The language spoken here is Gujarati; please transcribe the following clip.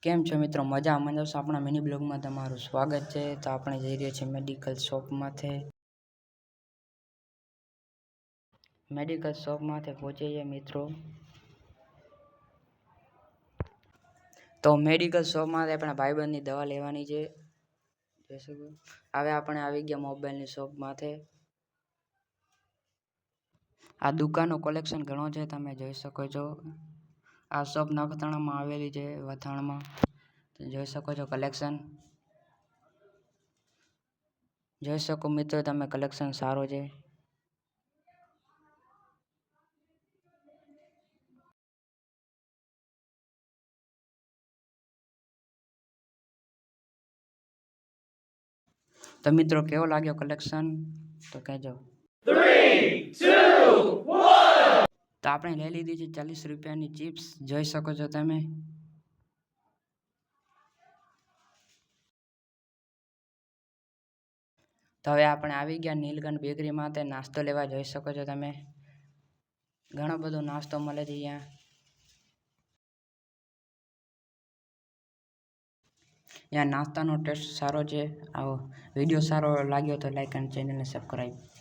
કેમ છો મિત્રો? મજામાં છો? આપણા મિની બ્લોગમાં તમારું સ્વાગત છે. તો આપણે જઈ રહ્યા છીએ મેડિકલ શોપમાંથી પહોંચી જઈએ મિત્રો. તો મેડિકલ શોપમાંથી આપણા ભાઈબંધની દવા લેવાની છે. હવે આપણે આવી ગયા મોબાઈલની શોપમાંથી. આ દુકાનનું કલેક્શન ઘણો છે, તમે જોઈ શકો છો. આ શોપ નખત્રાણામાં આવેલી છે, વથાણમાં. જોઈ શકો છો કલેક્શન. જોઈ શકો મિત્રો તમે, કલેક્શન સારું છે. તો મિત્રો કેવો લાગ્યો કલેક્શન તો કહેજો. 3, 2, 1. તો આપણે લઈ લીધી છે 40 રૂપિયાની ચિપ્સ. જોઈ શકો છો તમે. તો હવે આપણે આવી ગયા નીલકંઠ બેકરીમાં તે નાસ્તો લેવા. જોઈ શકો છો તમે, ઘણો બધો નાસ્તો મળે છે અહીંયા. નાસ્તાનો ટેસ્ટ સારો છે. આવો વિડીયો સારો લાગ્યો તો લાઈક અને ચેનલને સબસ્ક્રાઈબ.